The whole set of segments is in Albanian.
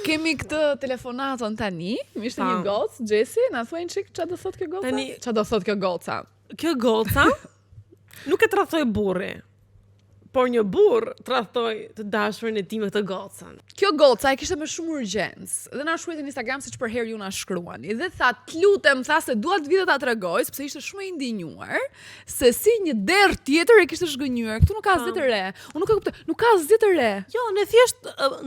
Kemi këtë telefonatën tani, më ishte një gocë, Gjesi, na thuajnë çik çfarë do thotë kjo goca? Çfarë do thotë kjo goca? Kjo goca nuk e tradhtoi burri, por një burr tradhtoi të dashurin e tij me këtë gocën. Kjo goca e kishte me shumë urgjencë dhe na shkruajti në Instagram siç për herë ju na shkruani dhe tha, "Lutem, tha se dua të vite ta tregoj, sepse ishte shumë e indinjuar se si një derr tjetër e kishte zhgënjur. Ktu nuk ka asgjë të re. Unë nuk e kuptoj, nuk ka asgjë të re. Jo, ne thjesht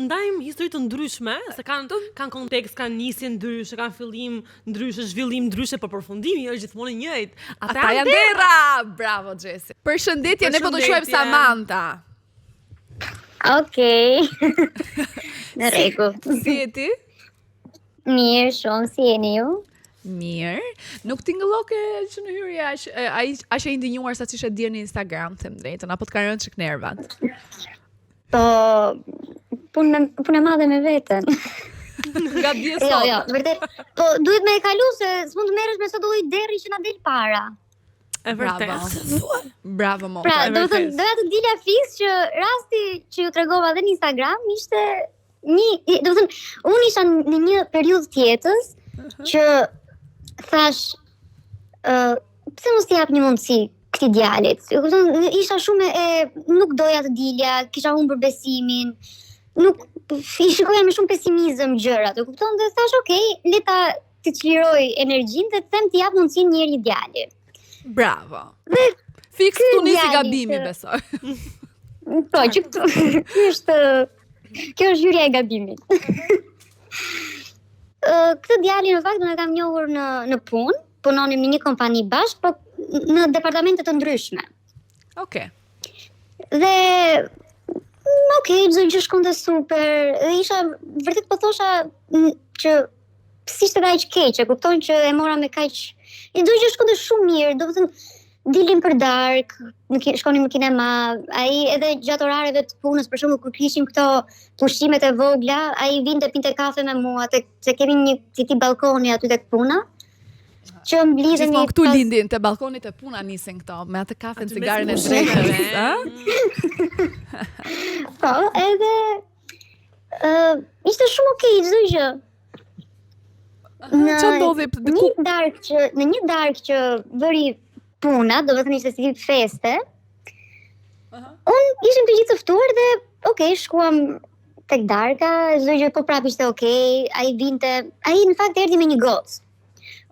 ndajmë histori të ndryshme, se kanë kontekst, kanë nisje ndryshe, kanë fillim ndryshe, zhvillim ndryshe, por përfundimi është gjithmonë i njëjtë. Ata janë derra. Bravo Gjesi. Përshëndetje, ne po të quajmë Samantha. Okej. Në rregull. Si je ti? Mirë, shumë, si jeni ju? Mirë. Nuk tingëlloke që në hyrje aq e indinjuar sa ç'ishe dje në Instagram, them drejtën, apo të kanë rënë çik nervat? Po, punë e madhe me veten. Nga dje sot. Jo, vërtet. Po, duhet me e kalu se s'mund të merresh me çdo lloj derri që na del para. E vërtet. Bravo Mota. Pra, do të dilja fiks që rasti që ju tregova edhe në Instagram ishte do të thënë, unë isha në një periudhë të jetës që thash, pse mos t'i jap një mundësi këtij djalit? Isha shumë nuk doja të dilja, kisha humbur besimin, nuk i shikoja me shumë pesimizëm gjërat, e kupton, dhe thash, okay, le ta të çliroj energjinë dhe të them t'i jap mundësinë njëri djalit. Bravo. Dhe fiks tu nisi gabimi, besoj. Po, që kjo është hyrja e gabimit. Këtë djalin në fakt unë e kam njohur në punë, punonim në një kompani bashkë, po në departamente të ndryshme. Okej. Dhe çdo gjë shkonte super. Dhe isha vërtet po thosha që si ishte kaq keq, e kupton që e mora me kaq. Çdo gjë shkonte shumë mirë, do të thënë dilim për dark, shkonim në kinema, ai edhe gjatë orareve të punës, për shembull kur kishim këto pushimet e vogla, ai vinte pinte kafe me mua, se kemi një tip balkoni aty tek puna. Që mblidhemi. Gjithmonë këtu lindin te balkonit e puna nisin këto, me atë kafen, cigaren e drekës, ë? Po, edhe ishte shumë okay çdo gjë. Çfarë ndodhi? Në një darkë që bëri puna, do të thënë ishte si feste. Unë ishim të gjithë të ftuar dhe shkuam tek darka, çdo gjë po prapë ishte okay, ai në fakt erdhi me një gocë.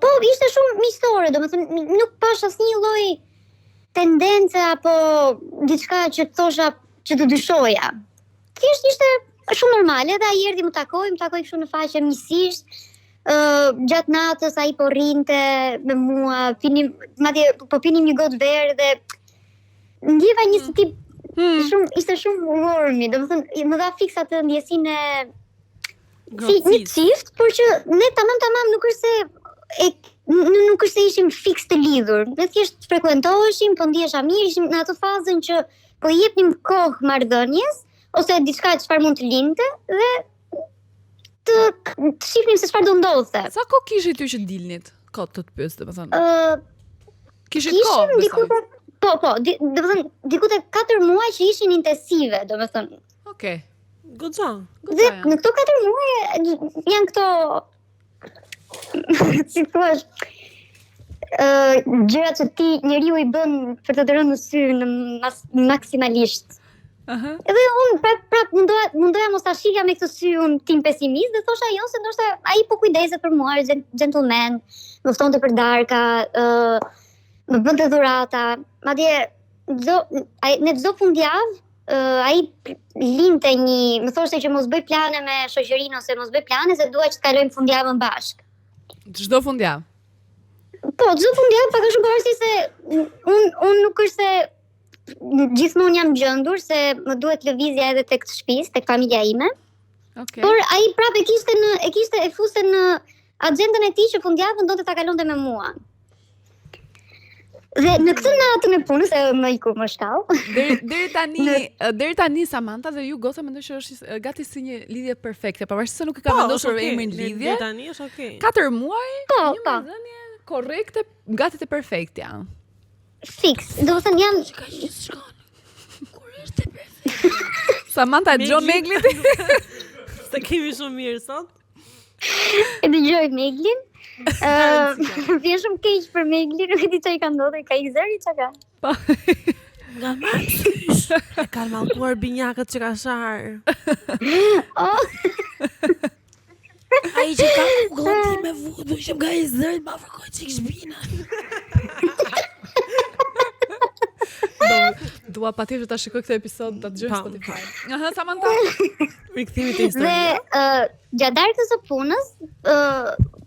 Po ishte shumë miqësore, do të thënë nuk pash asnjë lloj tendence apo diçka që të thosha që të dyshoja. Thjesht ishte shumë normale dhe ai erdhi më takoi kështu në faqe miqësisht. Gjatë natës ai po rrinte me mua, po pinim një gotë verë dhe ndjeva një tip ishte shumë warmi, do të thënë më dha fiks atë ndjesinë si një çift, por që ne tamam nuk është se ishim fiks të lidhur, ne thjesht frekuentoheshim, po ndihesha mirë, ishim në atë fazën që po i jepnim kohë marrëdhënies ose diçka çfarë mund të lindte dhe të shihnim se çfarë do ndodhte. Sa kohë kishit ty që dilnit? Kot të pyes, domethënë. Kishit kohë? Po, do të thënë diku te 4 muaj që ishin intensive, domethënë. Okej. Goxha. Dhe në këto 4 muaj janë këto si thua gjërat që ti njeriu i bën për të të rënë në sy në maksimalisht. Edhe unë prap mundoja mos ta shihja me këtë sy unë tim pesimist dhe thosha jo se ndoshta ai po kujdeset për mua, gentleman, më ftonte për darka, më bënte dhurata, madje në çdo fundjavë ai linte më thoshte që mos bëj plane me shoqërinë ose mos bëj plane se dua që të kalojmë fundjavën bashkë. Çdo fundjavë. Po, çdo fundjavë pak a shumë pavarësisht se unë nuk është se gjithmonë jam gjendur se më duhet lëvizja edhe tek shtëpisë, tek familja ime. Okej. Por ai prapë e fuste në agjendën e tij që fundjavën donte ta kalonte me mua. Dhe në këtë natën e punës më iku më shkall. Deri tani Samantha dhe ju goca mendoj që është gati si një lidhje perfekte, pavarësisht se nuk e ka vendosur emrin lidhje. Deri tani është okay. 4 muaj, një po. marrëdhënie korrekte, gati të perfektja. Fiks. Do të thënë jam Samantha John Meglit. Se kemi shumë mirë sot. E dëgjoj Meglin. Vjen shumë keq për Meglin, nuk e di çfarë ka ndodhur, ka ikë zëri çka ka. Nga marsysh. E kanë mallkuar binjakët që ka sharë. Ai që ka gondi me vudu, që nga I zërit ma fërkoj që shbina. Dua patjetër ta shikoj këtë episod, ta dëgjoj Spotify. Aha, Samantha. Rikthimi te historia. Dhe gjatë darkës së punës,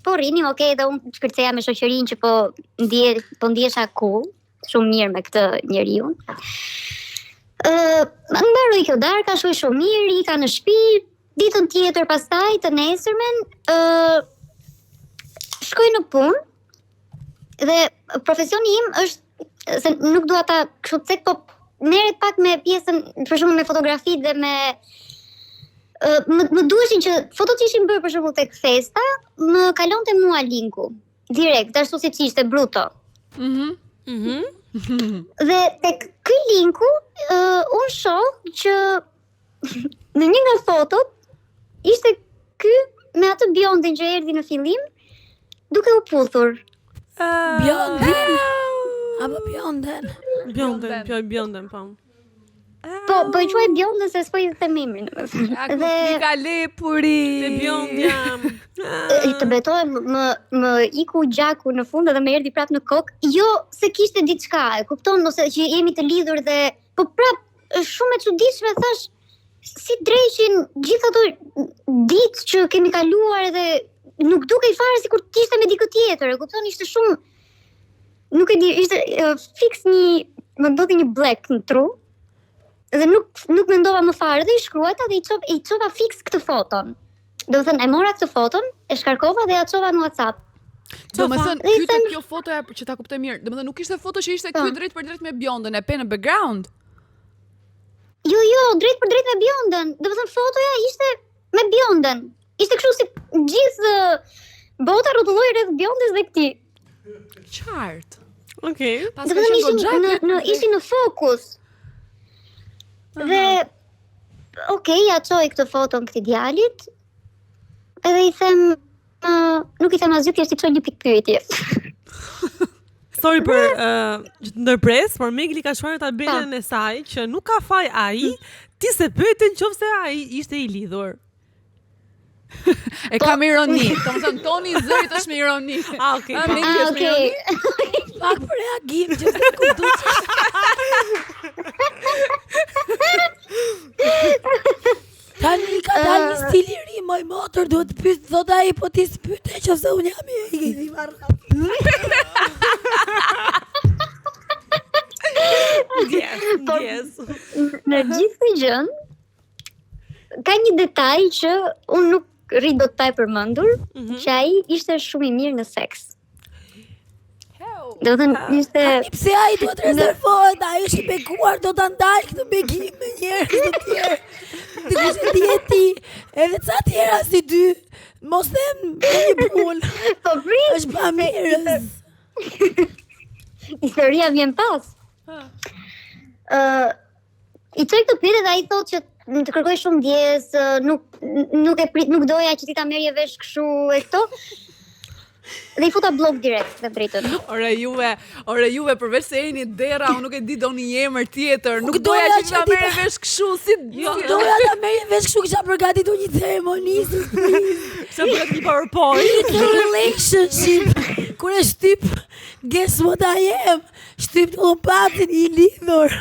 po rinim, okay, dhe unë shkërceja me shoqërinë që po ndjesha cool, shumë mirë me këtë njeriu. Mbaroi kjo darka, shkoi shumë mirë, ika në shtëpi. Ditën tjetër pastaj të nesërmen shkoj në punë dhe profesioni im është se nuk dua ta kështu cek, po merret pak me pjesën për shembull me fotografi dhe me më duheshin që fotot që ishin bërë për shembull tek festa më kalonte mua linku direkt, ashtu siç ishte bruto. Dhe tek ky linku unë shoh që në një nga fotot ishte ky me atë bjondin që erdhi në fillim duke u puthur. Bjondin? Apo bjonden? Bjonden, po. Po i quaj bjondën se s'po I them emrin, domethënë. Dhe ka lepuri. Te bjondja. Të betoj më iku gjaku në fund dhe më erdhi prap në kokë. Jo se kishte diçka, e kupton, ose që jemi të lidhur dhe po prap është shumë e çuditshme, thash si dreqin gjithë ato ditë që kemi kaluar dhe nuk dukej fare sikur të ishte me dikë tjetër, e kupton, ishte shumë nuk e di, ishte fix më ndodhi një black në tru. Dhe nuk mendova më fare dhe I shkruajta dhe I çova fix këtë foton. Do të thënë e mora këtë foton, e shkarkova dhe ja çova në WhatsApp. Do më thënë, kjo fotoja që ta kuptoj mirë, do më thënë nuk ishte foto që ishte ky drejt për drejt me bjondën, e pe në background. Jo, drejt për drejt me bjondën. Do të thënë fotoja ishte me bjondën. Ishte kështu si gjithë bota rrotulloi rreth bjondës dhe këtij. Qartë. Okej. Pas Do ka të qenë thënë ishin në fokus. Dhe okay, ja çoj këtë foton këtij djalit. Edhe I them nuk I them asgjë, thjesht I çoj një pikë pyetje. Sorry për që të ndërpres, por Megli ka shkruar tabelën e saj që nuk ka faj ai, ti se pyeten nëse ai ishte I lidhur. E kam ironi. Domethënë toni I zërit është me ironi. Okay. Megli është me ironi. Pak për reagim që se ku duqe. Tani ka dalë një stil I ri, moj motor, duhet të pyet, thot ai, po ti s'pyete që se unë jam I marrë. Yes. Në gjithë këtë gjën ka një detaj që unë nuk rri dot pa e përmendur, që ai ishte shumë I mirë në seks. Do të thënë ishte Pse ai duhet rezervohet, ai është I beguar, do ta ndal këtë begim me njerëz të tjerë. Të kishte dieti, edhe ca tjera si ty. Mos them një punë. po prit, Është bamirës. historia vjen pas. I çoj këtë pyetje dhe ai thotë që të kërkoj shumë ndjes, nuk doja që ti ta merrje vesh kështu e këto. Dhe I futa blog direkt në drejtën. Ore juve përveç se jeni dera, unë nuk e di doni një emër tjetër. Nuk doja doja që që ta ti merrje vesh kështu si Doja ta merrje vesh kështu, kisha përgatitur një ceremoni. Sa bëhet një PowerPoint. It's a relationship. Kur e shtyp, guess what I am? Shtyp të lompatin I lidhur.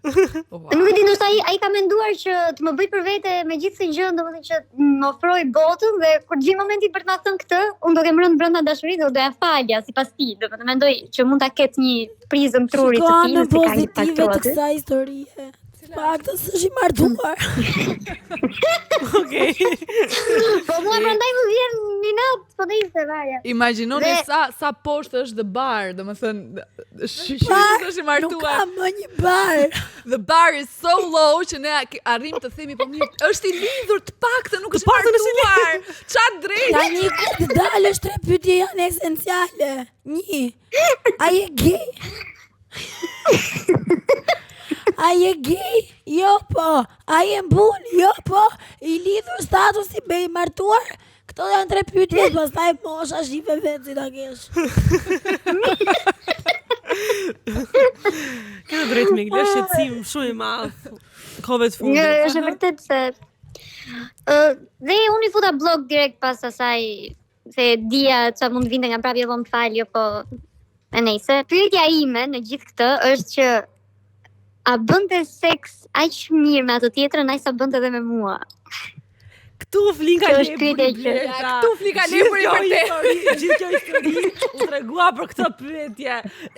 Nuk e di, ndoshta ai ka menduar që të më bëj për vete me gjithë këtë gjë, domethënë që më ofroi botën dhe kur të vi momenti për të na thënë këtë, unë do kem rënë brenda dashurisë dhe do ja falja sipas tij, domethënë mendoj që mund ta ketë një prizëm truri të tij, Shiko se ka pozitive të impaktuar. kësaj historie. Paktën s'është I martuar. Okej. Po mua prandaj më vjen një natë, po të ishte varja. Imagjinoni Dhe- sa poshtë është the bar, domethënë shqyrës është I Nuk martuar. ka më një bar. The bar is so low që ne arrim të themi po mirë, është I lidhur të paktën, nuk është I paktën është I martuar. Çfarë drejt? Tani kur të dalësh 3 pyetje janë esenciale. 1. Ai e gay? A je gay? Jo po. A je mbun? Jo po. I lidhur statusi me i martuar? Këto janë 3 pyetje, pastaj mosha shife vetë si ta kesh. Ka drejt me glë shqetësim shumë i madh. Kohëve të fundit. Është vërtet se dhe unë I futa blog direkt pas asaj se dia çfarë mund vinte nga prapë, po më fal, jo po e nejse. Pyetja ime në gjithë këtë është që a bënte seks aq mirë me atë tjetrën aq sa bënte edhe me mua? Këtu flinka Kjo është pyetje që- Këtu flika lepuri për te. Gjithë kjo histori u tregua për këtë pyetje.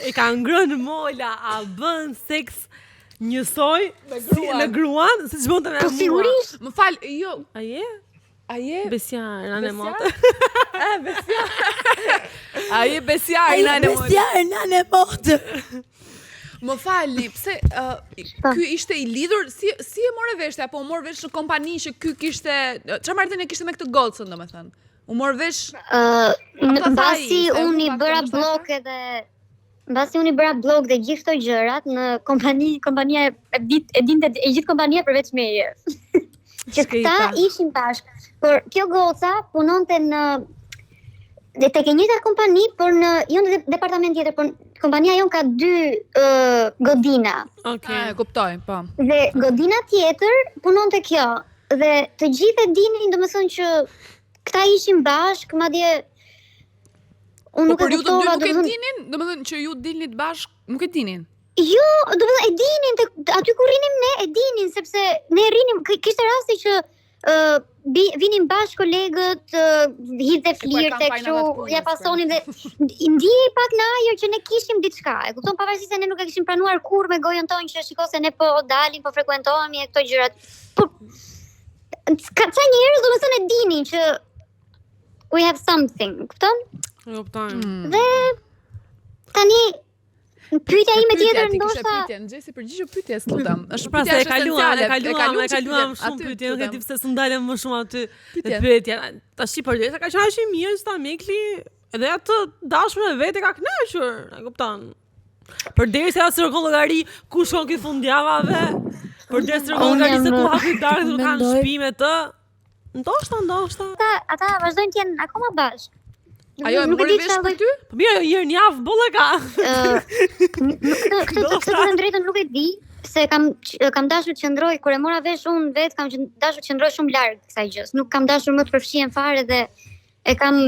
E ka ngrënë mola, a bën seks njësoj me gruan siç bënte me Po mua? sigurisht. Më fal, jo, A je? a je Besjar, anë Besjar? motë. A je besjar A je nane moj. besjar nane motë? Më falni, pse ky ishte I lidhur, si e morë vesh, apo u mor vesh në kompani që ky kishte, çfarë marrëdhënie kishte me këtë gocën, domethënë? U mor vesh Mbasi unë I bëra blog dhe gjithë këto gjërat në kompania e dinte e gjithë kompania përveç meje. Që këta ishin bashkë, por kjo goca punonte në tek e njëjta kompani, por jo në departament tjetër, por kompania jon ka 2 godina. Okej. Kuptoj, po. Dhe godina tjetër punonte kjo. Dhe të gjithë e dinin, domethënë që këta ishin bashkë, madje unë Po nuk e për ju të dy kuptova, nuk e domethënë- dinin, domethënë që ju dilnit bashkë, nuk e dinin. Jo, domethënë e dinin, aty ku rinim ne e dinin, sepse ne rinim, kishte rasti që vinin bashkë kolegët, hidhte flirte, kanë fajnat kështu, punës, ja pasonin dhe ndihej pak në ajër që ne kishim diçka. E kupton, pavarësisht se ne nuk e kishim pranuar kurrë me gojën tonë që shiko se ne po dalim, po frekuentohemi e këto gjërat. Po ca njerëz domethënë e dinin që we have something, kupton? Kuptoj. Dhe tani pyetja ime tjetër Ti kishe ndoshta pyetje, Gjesi, përgjigje pyetjes, lutem. Është Pra se pyetja e kaluam që shumë pyetje, nuk e di pse s'u ndalem më shumë aty Pyetje. e pyetja. Tash përderisa ka qenë aq I mirë sta Mikli, edhe atë dashmën e vet e ka kënaqur, e kupton? Përderisa as rrokon llogari ku shkon këtë fundjavave, përderisa rrokon llogari se ku hapi darkë nuk kanë mendoj- shtëpi me të. Ndoshta. ata vazhdojnë të jenë akoma bashkë. Ajo e Nuk e mori di vesh çfarë për ty? Po mirë, herë në javë bolla ka. Këtë të thënë drejtën nuk e di, se kam dashur të qëndroj, kur e mora vesh unë vetë kam dashur të qëndroj shumë larg kësaj gjës. Nuk kam dashur më të përfshihem fare dhe e kam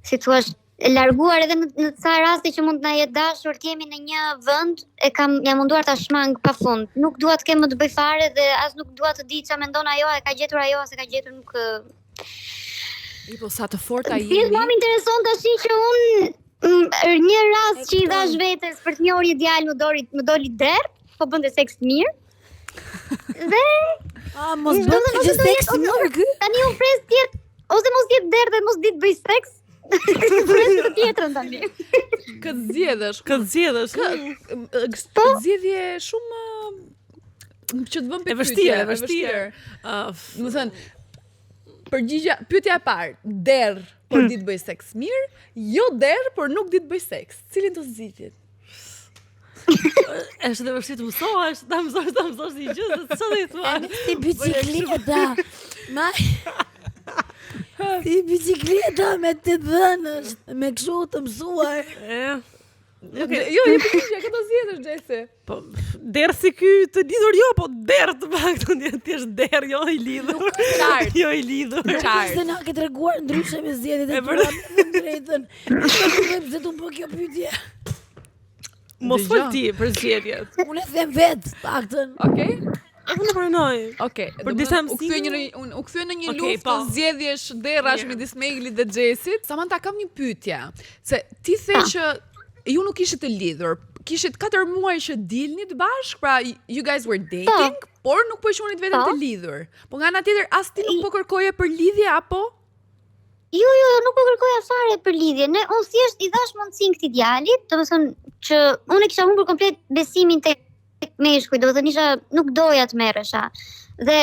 si thua e larguar edhe në ca raste që mund të na jetë dashur të jemi në një vend, jam munduar ta shmang pafund. Nuk dua të kem më të bëj fare dhe as nuk dua të di çfarë mendon ajo, e ka gjetur ajo, se ka gjetur nuk I po sa të forta Thjesht jemi. më intereson tash që unë një rast që I dhash vetes për të njohur një djalë më doli der, po bënte seks të mirë. Dhe Mos bën ose gjë do seks jetë- mirë ky. tani unë pres të jetë ose mos jetë der dhe mos di të bëj seks. Pres të tjetrën tani. Këtë zgjedhësh. Këtë zgjedhësh. Këtë zgjedhje shumë që të vëm E vështirë. Do të thënë, pyetja e parë, der, por di të bëj seks mirë, jo der, por nuk di të bëj seks. Cilin do zgjidhjet? Është dhe vështirë të mësohesh, ta mësosh një gjë, se çfarë i thua? Si bicikleta. Si bicikleta me të dhënësh, me kështu të mësuar. Jo, je përgjigje, këtë do zgjedhësh Gjesi. Po, der si ky të lidhur jo, po der të paktën ti je der, jo I lidhur. Qartë. Jo I lidhur. Qartë. Se na ke treguar ndryshe me zgjedhjet e E tua, me drejtën. Nuk e kuptoj pse të më bë kjo pyetje. Mos Dëgjoj. fol ti për zgjedhjet. Unë e them vetë, paktën. Okej? Unë pranoj. Okej. Për disa u kthye në një Okej, luftë po. të zgjedhjesh derrash Mirë. midis Meglit dhe Gjesit. Samantha, kam një pyetje. Se ti the që ju nuk ishit të lidhur. Kishit 4 muaj që dilnit bashkë, pra you guys were dating, por nuk po quhenit veten Po. të lidhur. Po nga ana tjetër as ti nuk po kërkoje për lidhje apo? Jo, nuk po kërkoja fare për lidhje. Unë thjesht I dhash mundësinë këtij djalit, domethënë që unë kisha humbur komplet besimin tek meshkuj, domethënë nuk doja të merresha. Dhe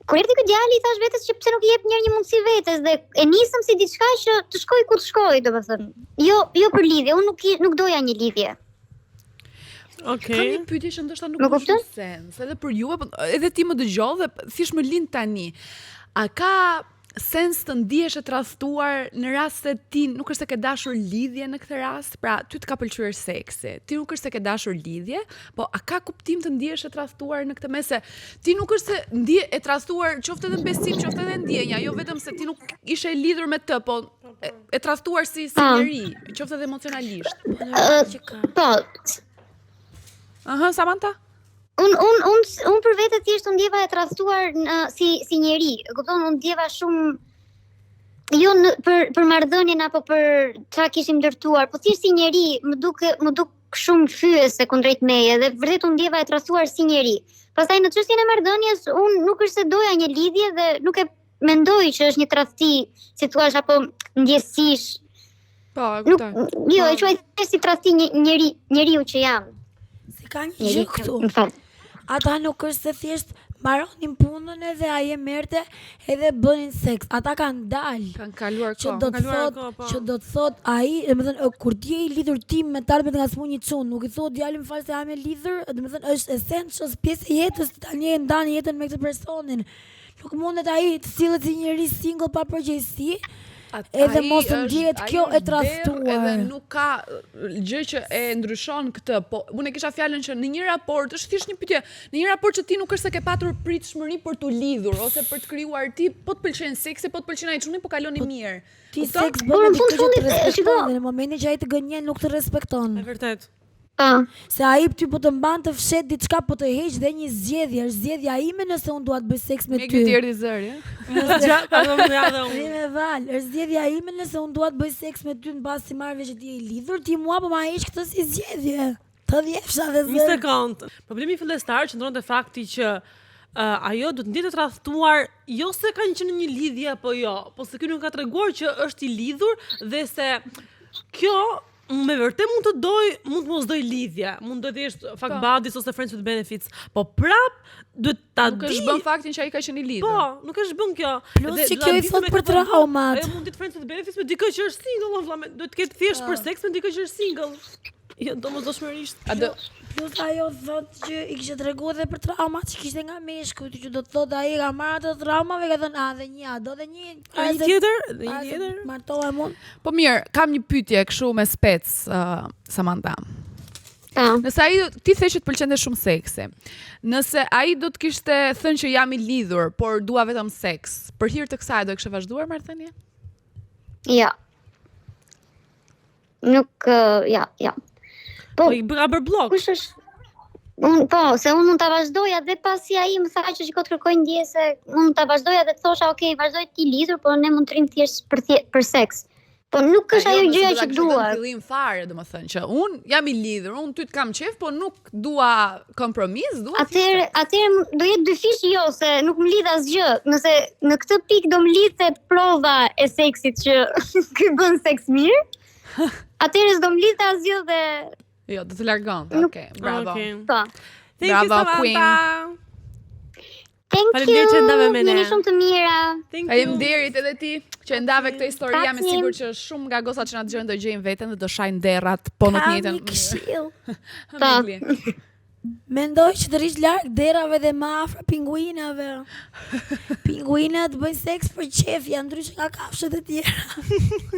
kur erdhi ky djali I thash vetes që pse nuk I jep një mundësi vetes dhe e nisëm si diçka që të shkoj ku të shkoj, domethënë. Jo për lidhje, unë nuk doja një lidhje. Kam Okej. një pyetje që ndoshta nuk Më ka kupton? shumë sens, edhe për ju, edhe ti më dëgjoj dhe thjesht më lind tani. A ka sens të ndihesh e tradhtuar në rast se ti nuk është se ke dashur lidhje në këtë rast, pra ty të ka pëlqyer seksi. Ti nuk është se ke dashur lidhje, po a ka kuptim të ndihesh e tradhtuar në këtë mes se ti nuk është se ndje e tradhtuar qoftë edhe në besim, qoftë edhe në ndjenja, jo vetëm se ti nuk ishe e lidhur me të, po e tradhtuar si njeri, qoftë edhe emocionalisht. Po, Aha, Samantha? Unë për vete thjesht unë ndjeva e tradhtuar si njeri. Kupton, unë ndjeva shumë jo për marrëdhënien apo për çka kishim ndërtuar, po thjesht si njeri më duk shumë fyese kundrejt meje dhe vërtet unë ndjeva e tradhtuar si njeri. Pastaj në çështjen e marrëdhënies unë nuk është se doja një lidhje dhe nuk e mendoj që është një tradhti, si thua apo ndjesish. Po, e Nuk, kuptoj. jo, e quaj thjesht si tradhti njeriu që jam. Se ka një gjë këtu. Më fal. Ata nuk është se thjesht mbaronin punën edhe ai e merrte edhe bënin seks. Ata kanë dalë. Kanë kaluar Që kohë. do të kaluar thot, kohë, po. që do të thot ai, domethënë kur ti je i lidhur ti me tarmet nga smunj i çun, nuk i thot djalit më fal se jam e lidhur, domethënë është esencë, është pjesë e jetës, tani e ndan jetën me këtë personin. Nuk mundet ai të sillet si njeri single pa përgjegjësi. Edhe Ai mos të është- ndjehet ai kjo është e tradhtuar. derë Edhe nuk ka gjë që e ndryshon këtë, po unë e kisha fjalën që në një raport, është thjesht një pyetje, në një raport që ti nuk është se ke patur pritshmëri për t'u lidhur ose për të krijuar ti, po të pëlqen seksi, po të pëlqen ai çuni, po kaloni mirë. Ti Kupton? seks Por bën në me fund dikë që të fundit, respekton shiko. dhe në momentin që ai të gënjen nuk të respekton. E vërtet. Po. Se ai ty po të mban të fshet diçka, po të heq dhe një zgjedhje, është zgjedhja ime nëse unë dua të bëj seks me Me ty. këtë erdhi zëri, ëh? Gjatë, pardon, ja dhe unë. Rime val, është zgjedhja ime nëse unë dua të bëj seks me ty në bazë si marrë veç që ti je i lidhur, ti mua po ma heq këtë si zgjedhje. Të dhjefsha dhe Një zë. sekond. Problemi fillestar qëndron te fakti që ajo do të ndihet e tradhtuar jo se kanë qenë në një lidhje apo jo, po se ky nuk ka treguar që është i lidhur dhe se kjo me vërtet mund të mos doj lidhje, mund të thjesht fuck buddies ose friends with benefits, po prap duhet ta Nuk di. është bën faktin që ai ka qenë i lidhur. Po, nuk është bën kjo. Plus Dhe që do kjo ta i di thot me për këtë traumat. Ajo mund të friends with benefits me dikë që është single, vëlla, duhet të ketë thjesht për seks me dikë që është single. Jo, domosdoshmërisht. A do Plus ajo thot që i kishte treguar edhe për traumat që kishte nga meshku, që do të thot ai ka marrë ato traumave, ka thënë dhe një, do dhe një. Një tjetër, dhe një tjetër. Martohem unë. Po mirë, kam një pyetje kështu me spec, Samantha. Po. Nëse ai ti the që të pëlqente shumë seksi. Nëse ai do të kishte thënë që jam i lidhur, por dua vetëm seks, për hir të kësaj do e kishe vazhduar marrëdhënie? Ja. Nuk, ja. Po i bëra bër blok. Kush është? Se unë mund ta vazhdoja dhe pasi ai më tha që shiko të kërkoj ndjesë, unë mund ta vazhdoja dhe të thosha, okay, vazhdoj ti lidhur, por ne mund të rrim thjesht për seks. Po nuk është ajo gjëja që dua. Në fillim fare, domethënë që un jam i lidhur, un ty të kam qef, po nuk dua kompromis, dua. Atëherë do jetë dyfish jo, se nuk më lidh asgjë. Nëse në këtë pikë do më lidhte prova e seksit që ky bën seks mirë, atëherë s'do më lidhte asgjë dhe Jo, do të largon. Okej, bravo. Okej. po. Thank you, Bravo, Samantha. Thank Faleminderit you. që ndave me ne. Jeni shumë të mira. Thank you. Faleminderit edhe ti që ndave këtë histori, jam e Takim. sigurt që shumë nga gosat që na dëgjojnë do gjejnë veten dhe do shajnë derrat, po në të Kam njëjtën. një këshill. Hamigli. Mendoj që të rish larg derave dhe më afër pinguinave. Pinguinat bëjnë seks për qef, janë ndryshe nga kafshët e tjera.